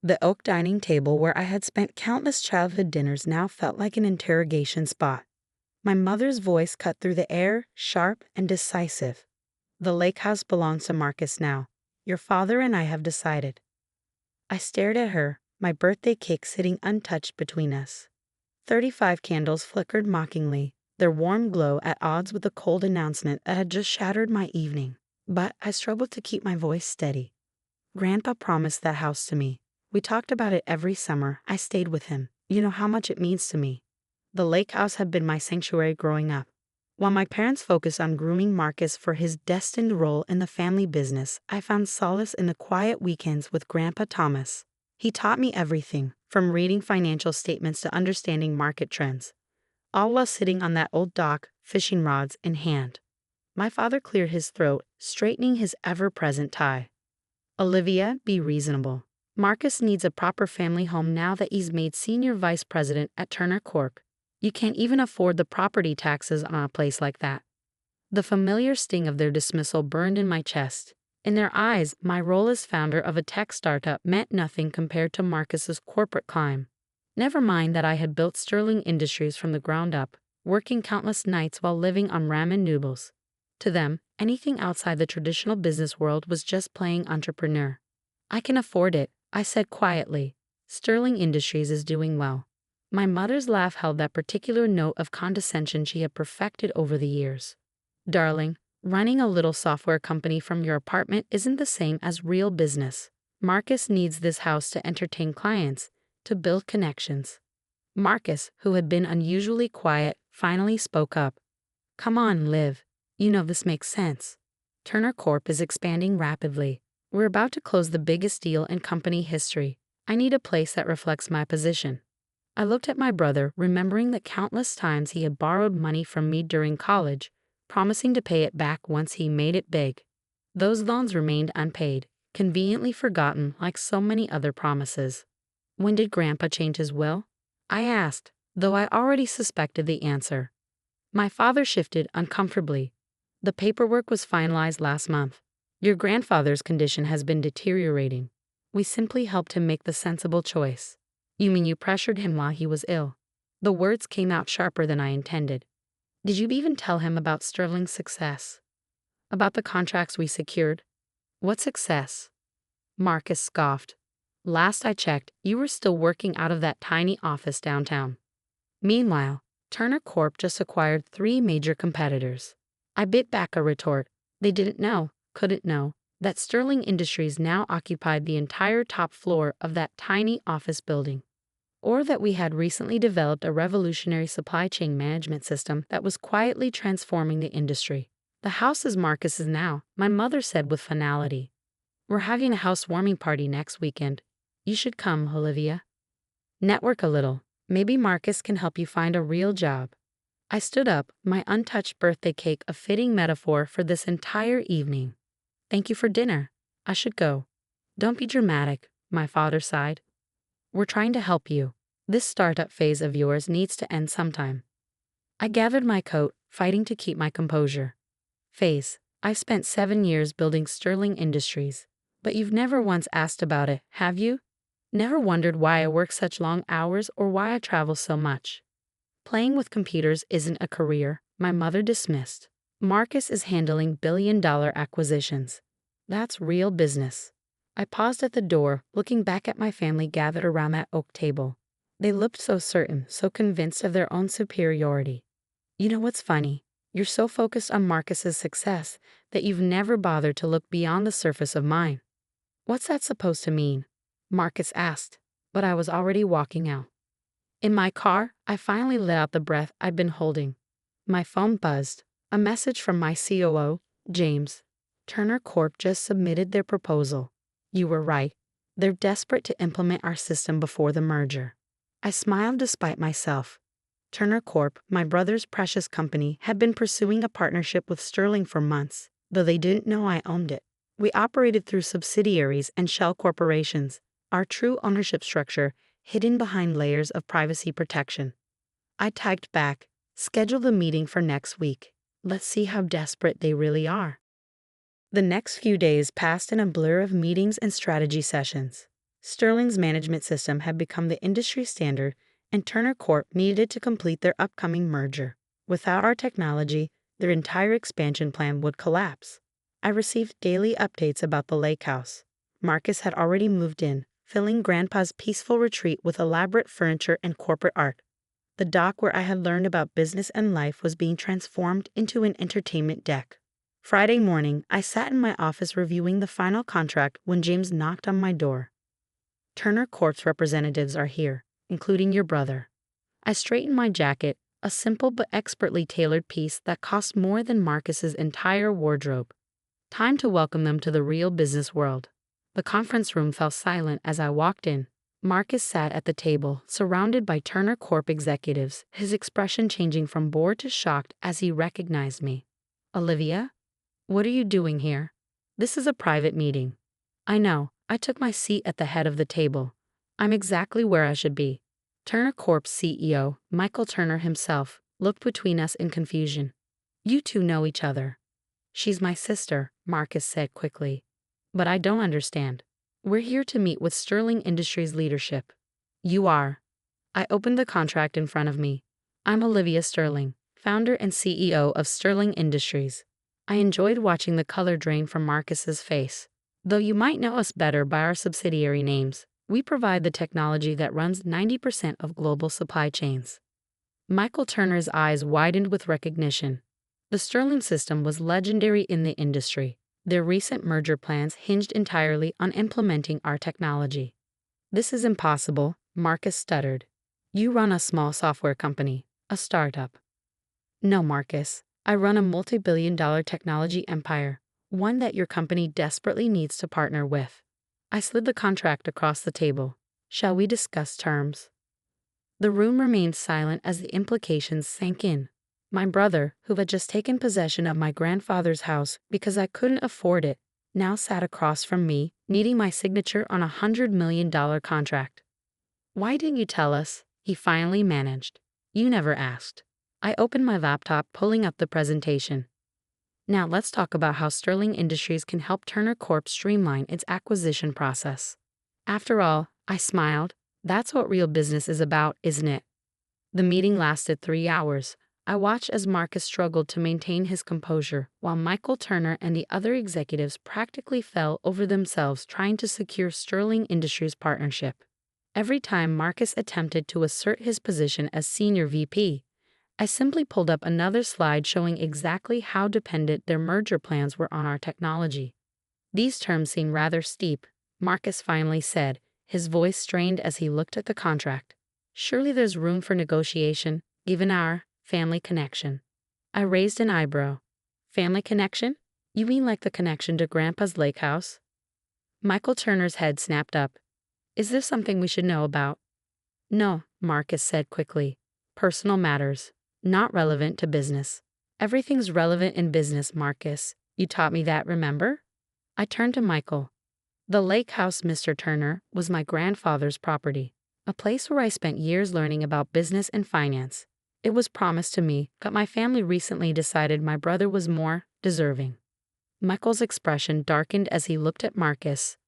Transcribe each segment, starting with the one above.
The oak dining table where I had spent countless childhood dinners now felt like an interrogation spot. My mother's voice cut through the air, sharp and decisive. The lake house belongs to Marcus now. Your father and I have decided. I stared at her, my birthday cake sitting untouched between us. 35 candles flickered mockingly, their warm glow at odds with the cold announcement that had just shattered my evening. But I struggled to keep my voice steady. Grandpa promised that house to me. We talked about it every summer. I stayed with him. You know how much it means to me. The lake house had been my sanctuary growing up. While my parents focused on grooming Marcus for his destined role in the family business, I found solace in the quiet weekends with Grandpa Thomas. He taught me everything, from reading financial statements to understanding market trends, all while sitting on that old dock, fishing rods in hand. My father cleared his throat, straightening his ever-present tie. Olivia, be reasonable. Marcus needs a proper family home now that he's made senior vice president at Turner Corp. You can't even afford the property taxes on a place like that. The familiar sting of their dismissal burned in my chest. In their eyes, my role as founder of a tech startup meant nothing compared to Marcus's corporate climb. Never mind that I had built Sterling Industries from the ground up, working countless nights while living on ramen noodles. To them, anything outside the traditional business world was just playing entrepreneur. I can afford it, I said quietly. Sterling Industries is doing well. My mother's laugh held that particular note of condescension she had perfected over the years. Darling, running a little software company from your apartment isn't the same as real business. Marcus needs this house to entertain clients, to build connections. Marcus, who had been unusually quiet, finally spoke up. Come on, Liv. You know this makes sense. Turner Corp is expanding rapidly. We're about to close the biggest deal in company history. I need a place that reflects my position. I looked at my brother, remembering the countless times he had borrowed money from me during college, promising to pay it back once he made it big. Those loans remained unpaid, conveniently forgotten like so many other promises. When did Grandpa change his will? I asked, though I already suspected the answer. My father shifted uncomfortably. The paperwork was finalized last month. Your grandfather's condition has been deteriorating. We simply helped him make the sensible choice. You mean you pressured him while he was ill? The words came out sharper than I intended. Did you even tell him about Sterling's success? About the contracts we secured? What success? Marcus scoffed. Last I checked, you were still working out of that tiny office downtown. Meanwhile, Turner Corp just acquired 3 major competitors. I bit back a retort. They didn't know, couldn't know, that Sterling Industries now occupied the entire top floor of that tiny office building. Or that we had recently developed a revolutionary supply chain management system that was quietly transforming the industry. The house is Marcus's now, my mother said with finality. We're having a housewarming party next weekend. You should come, Olivia. Network a little. Maybe Marcus can help you find a real job. I stood up, my untouched birthday cake a fitting metaphor for this entire evening. Thank you for dinner. I should go. Don't be dramatic, my father sighed. We're trying to help you. This startup phase of yours needs to end sometime. I gathered my coat, fighting to keep my composure. I've spent 7 years building Sterling Industries. But you've never once asked about it, have you? Never wondered why I work such long hours or why I travel so much. Playing with computers isn't a career, my mother dismissed. Marcus is handling billion-dollar acquisitions. That's real business. I paused at the door, looking back at my family gathered around that oak table. They looked so certain, so convinced of their own superiority. You know what's funny? You're so focused on Marcus's success that you've never bothered to look beyond the surface of mine. What's that supposed to mean? Marcus asked, but I was already walking out. In my car, I finally let out the breath I'd been holding. My phone buzzed. A message from my COO, James. Turner Corp just submitted their proposal. You were right. They're desperate to implement our system before the merger. I smiled despite myself. Turner Corp, my brother's precious company, had been pursuing a partnership with Sterling for months, though they didn't know I owned it. We operated through subsidiaries and shell corporations, our true ownership structure hidden behind layers of privacy protection. I typed back, schedule the meeting for next week. Let's see how desperate they really are. The next few days passed in a blur of meetings and strategy sessions. Sterling's management system had become the industry standard, and Turner Corp needed to complete their upcoming merger. Without our technology, their entire expansion plan would collapse. I received daily updates about the lake house. Marcus had already moved in, filling Grandpa's peaceful retreat with elaborate furniture and corporate art. The dock where I had learned about business and life was being transformed into an entertainment deck. Friday morning, I sat in my office reviewing the final contract when James knocked on my door. Turner Corp's representatives are here, including your brother. I straightened my jacket, a simple but expertly tailored piece that cost more than Marcus's entire wardrobe. Time to welcome them to the real business world. The conference room fell silent as I walked in. Marcus sat at the table, surrounded by Turner Corp executives, his expression changing from bored to shocked as he recognized me. Olivia? What are you doing here? This is a private meeting. I know. I took my seat at the head of the table. I'm exactly where I should be. Turner Corp's CEO, Michael Turner himself, looked between us in confusion. You two know each other. She's my sister, Marcus said quickly. But I don't understand. We're here to meet with Sterling Industries leadership. You are. I opened the contract in front of me. I'm Olivia Sterling, founder and CEO of Sterling Industries. I enjoyed watching the color drain from Marcus's face. Though you might know us better by our subsidiary names, we provide the technology that runs 90% of global supply chains. Michael Turner's eyes widened with recognition. The Sterling system was legendary in the industry. Their recent merger plans hinged entirely on implementing our technology. This is impossible, Marcus stuttered. You run a small software company, a startup. No, Marcus. I run a multi-billion-dollar technology empire, one that your company desperately needs to partner with. I slid the contract across the table. Shall we discuss terms? The room remained silent as the implications sank in. My brother, who had just taken possession of my grandfather's house because I couldn't afford it, now sat across from me, needing my signature on $100 million contract. Why didn't you tell us? He finally managed. You never asked. I opened my laptop, pulling up the presentation. Now let's talk about how Sterling Industries can help Turner Corp streamline its acquisition process. After all, I smiled, that's what real business is about, isn't it? The meeting lasted 3 hours. I watched as Marcus struggled to maintain his composure, while Michael Turner and the other executives practically fell over themselves trying to secure Sterling Industries' partnership. Every time Marcus attempted to assert his position as senior VP, I simply pulled up another slide showing exactly how dependent their merger plans were on our technology. These terms seem rather steep, Marcus finally said, his voice strained as he looked at the contract. Surely there's room for negotiation, given our family connection. I raised an eyebrow. Family connection? You mean like the connection to Grandpa's lake house? Michael Turner's head snapped up. Is there something we should know about? No, Marcus said quickly. Personal matters. Not relevant to business. Everything's relevant in business, Marcus. You taught me that, remember? I turned to Michael. The lake house, Mr. Turner, was my grandfather's property, a place where I spent years learning about business and finance. It was promised to me, but my family recently decided my brother was more deserving. Michael's expression darkened as he looked at Marcus.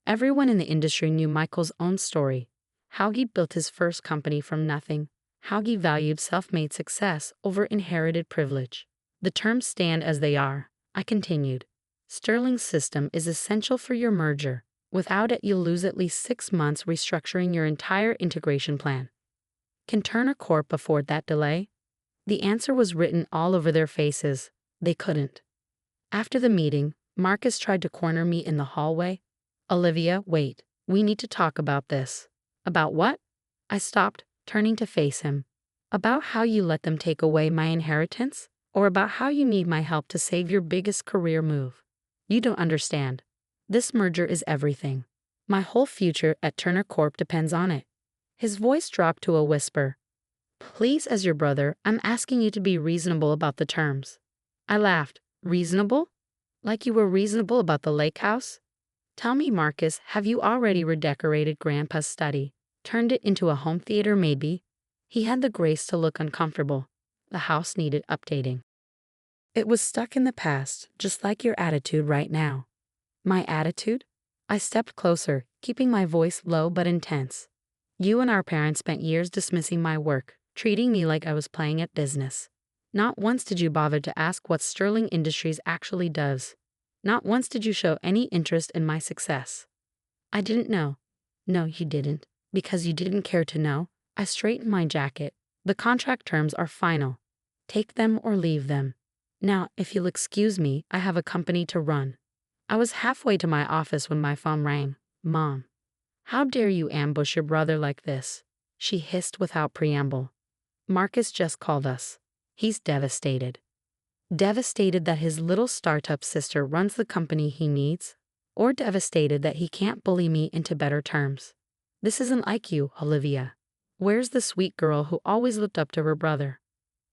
Everyone in the industry knew Michael's own story, how he built his first company from nothing, how he valued self-made success over inherited privilege. The terms stand as they are, I continued. Sterling's system is essential for your merger. Without it, you'll lose at least 6 months restructuring your entire integration plan. Can Turner Corp afford that delay? The answer was written all over their faces. They couldn't. After the meeting, Marcus tried to corner me in the hallway. Olivia, wait. We need to talk about this. About what? I stopped, turning to face him. About how you let them take away my inheritance? Or about how you need my help to save your biggest career move? You don't understand. This merger is everything. My whole future at Turner Corp depends on it. His voice dropped to a whisper. Please, as your brother, I'm asking you to be reasonable about the terms. I laughed. Reasonable? Like you were reasonable about the lake house? Tell me, Marcus, have you already redecorated Grandpa's study? Turned it into a home theater, maybe? He had the grace to look uncomfortable. The house needed updating. It was stuck in the past, just like your attitude right now. My attitude? I stepped closer, keeping my voice low but intense. You and our parents spent years dismissing my work, treating me like I was playing at business. Not once did you bother to ask what Sterling Industries actually does. Not once did you show any interest in my success. I didn't know. No, you didn't. Because you didn't care to know, I straightened my jacket. The contract terms are final. Take them or leave them. Now, if you'll excuse me, I have a company to run. I was halfway to my office when my phone rang. Mom. How dare you ambush your brother like this? She hissed without preamble. Marcus just called us. He's devastated. Devastated that his little startup sister runs the company he needs, or devastated that he can't bully me into better terms. This isn't like you, Olivia. Where's the sweet girl who always looked up to her brother?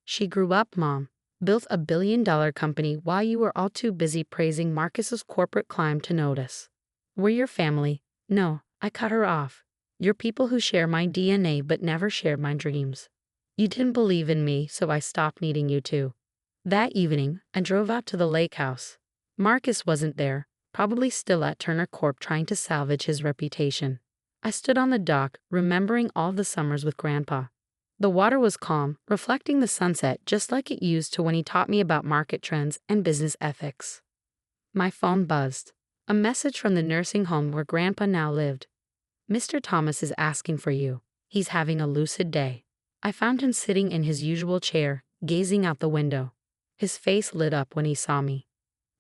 She grew up, Mom, built a billion-dollar company while you were all too busy praising Marcus's corporate climb to notice. We're your family. No, I cut her off. You're people who share my DNA but never shared my dreams. You didn't believe in me, so I stopped needing you to. That evening, I drove out to the lake house. Marcus wasn't there, probably still at Turner Corp trying to salvage his reputation. I stood on the dock, remembering all the summers with Grandpa. The water was calm, reflecting the sunset just like it used to when he taught me about market trends and business ethics. My phone buzzed. A message from the nursing home where Grandpa now lived. Mr. Thomas is asking for you. He's having a lucid day. I found him sitting in his usual chair, gazing out the window. His face lit up when he saw me.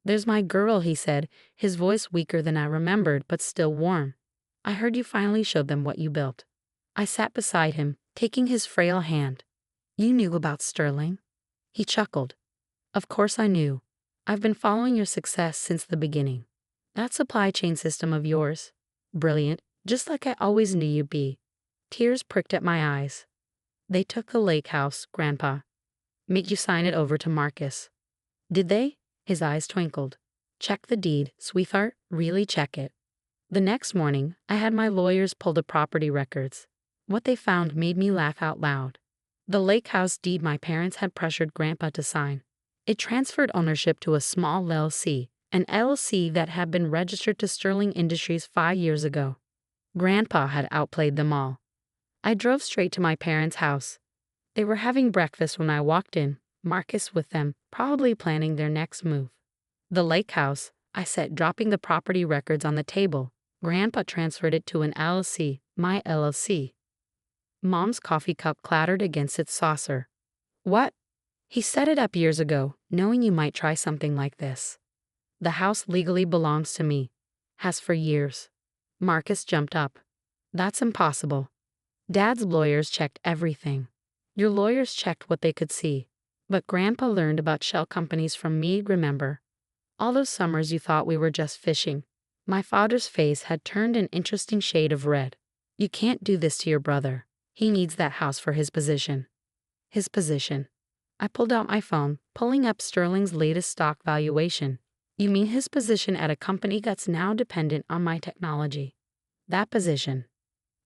There's my girl, he said, his voice weaker than I remembered but still warm. I heard you finally showed them what you built. I sat beside him, taking his frail hand. You knew about Sterling? He chuckled. Of course I knew. I've been following your success since the beginning. That supply chain system of yours. Brilliant, just like I always knew you'd be. Tears pricked at my eyes. They took the lake house, Grandpa. Make you sign it over to Marcus. Did they? His eyes twinkled. Check the deed, sweetheart, really check it. The next morning, I had my lawyers pull the property records. What they found made me laugh out loud. The lake house deed my parents had pressured Grandpa to sign. It transferred ownership to a small LLC, an LLC that had been registered to Sterling Industries 5 years ago. Grandpa had outplayed them all. I drove straight to my parents' house. They were having breakfast when I walked in, Marcus with them, probably planning their next move. The lake house, I said, dropping the property records on the table. Grandpa transferred it to an LLC, my LLC. Mom's coffee cup clattered against its saucer. What? He set it up years ago, knowing you might try something like this. The house legally belongs to me. Has for years. Marcus jumped up. That's impossible. Dad's lawyers checked everything. Your lawyers checked what they could see. But Grandpa learned about shell companies from me, remember? All those summers you thought we were just fishing. My father's face had turned an interesting shade of red. You can't do this to your brother. He needs that house for his position. His position. I pulled out my phone, pulling up Sterling's latest stock valuation. You mean his position at a company that's now dependent on my technology? That position.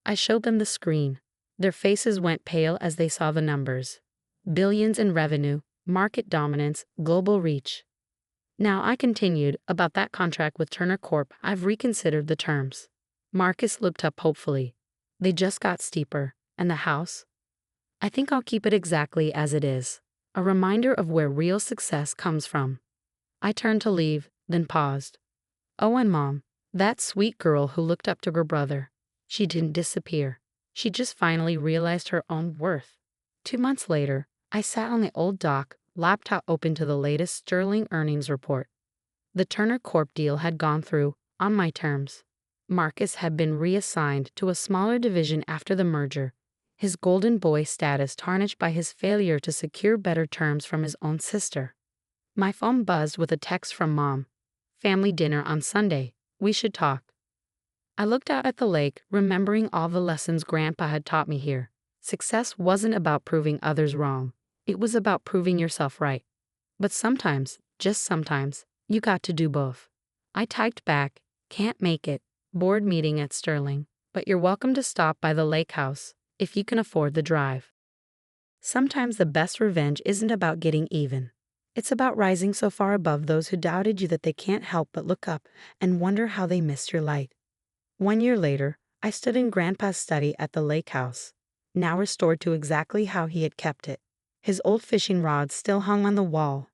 I showed them the screen. Their faces went pale as they saw the numbers. Billions in revenue, market dominance, global reach. Now, I continued, about that contract with Turner Corp, I've reconsidered the terms. Marcus looked up hopefully. They just got steeper. And the house? I think I'll keep it exactly as it is. A reminder of where real success comes from. I turned to leave, then paused. Oh, and Mom, that sweet girl who looked up to her brother. She didn't disappear. She just finally realized her own worth. 2 months later, I sat on the old dock, laptop open to the latest Sterling earnings report. The Turner Corp deal had gone through, on my terms. Marcus had been reassigned to a smaller division after the merger, his golden boy status tarnished by his failure to secure better terms from his own sister. My phone buzzed with a text from Mom. Family dinner on Sunday. We should talk. I looked out at the lake, remembering all the lessons Grandpa had taught me here. Success wasn't about proving others wrong. It was about proving yourself right. But sometimes, just sometimes, you got to do both. I typed back, can't make it, board meeting at Sterling, but you're welcome to stop by the lake house, if you can afford the drive. Sometimes the best revenge isn't about getting even. It's about rising so far above those who doubted you that they can't help but look up and wonder how they missed your light. 1 year later, I stood in Grandpa's study at the lake house, now restored to exactly how he had kept it. His old fishing rod still hung on the wall,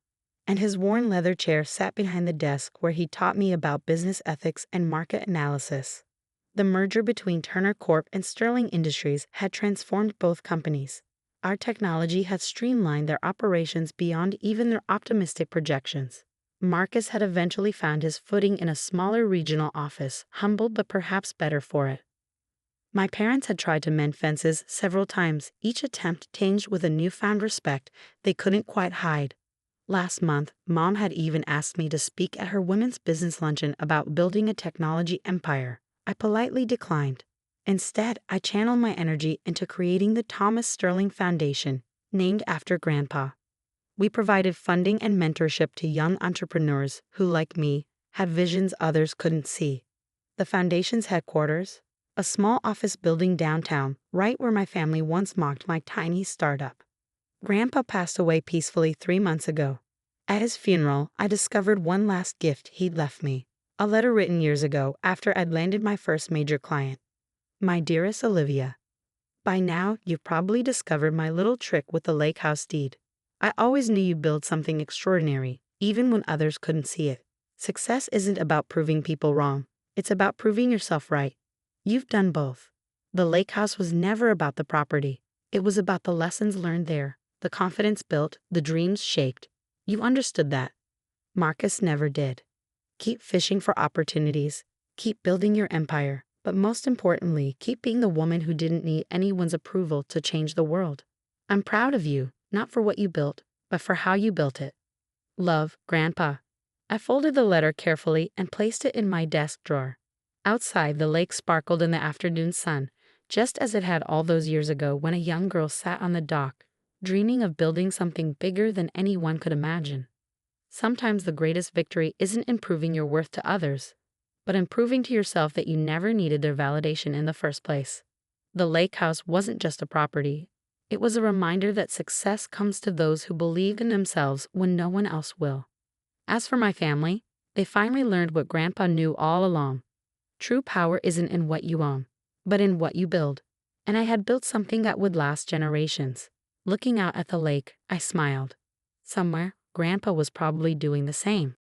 and his worn leather chair sat behind the desk where he taught me about business ethics and market analysis. The merger between Turner Corp and Sterling Industries had transformed both companies. Our technology had streamlined their operations beyond even their optimistic projections. Marcus had eventually found his footing in a smaller regional office, humbled but perhaps better for it. My parents had tried to mend fences several times, each attempt tinged with a newfound respect they couldn't quite hide. Last month, Mom had even asked me to speak at her women's business luncheon about building a technology empire. I politely declined. Instead, I channeled my energy into creating the Thomas Sterling Foundation, named after Grandpa. We provided funding and mentorship to young entrepreneurs who, like me, had visions others couldn't see. The foundation's headquarters, a small office building downtown, right where my family once mocked my tiny startup. Grandpa passed away peacefully 3 months ago. At his funeral, I discovered one last gift he'd left me, a letter written years ago after I'd landed my first major client. My dearest Olivia, by now you've probably discovered my little trick with the lake house deed. I always knew you'd build something extraordinary, even when others couldn't see it. Success isn't about proving people wrong. It's about proving yourself right. You've done both. The lake house was never about the property. It was about the lessons learned there, the confidence built, the dreams shaped. You understood that. Marcus never did. Keep fishing for opportunities. Keep building your empire. But most importantly, keep being the woman who didn't need anyone's approval to change the world. I'm proud of you, not for what you built, but for how you built it. Love, Grandpa. I folded the letter carefully and placed it in my desk drawer. Outside, the lake sparkled in the afternoon sun, just as it had all those years ago when a young girl sat on the dock, dreaming of building something bigger than anyone could imagine. Sometimes the greatest victory isn't in proving your worth to others, but in proving to yourself that you never needed their validation in the first place. The lake house wasn't just a property. It was a reminder that success comes to those who believe in themselves when no one else will. As for my family, they finally learned what Grandpa knew all along. True power isn't in what you own, but in what you build. And I had built something that would last generations. Looking out at the lake, I smiled. Somewhere, Grandpa was probably doing the same.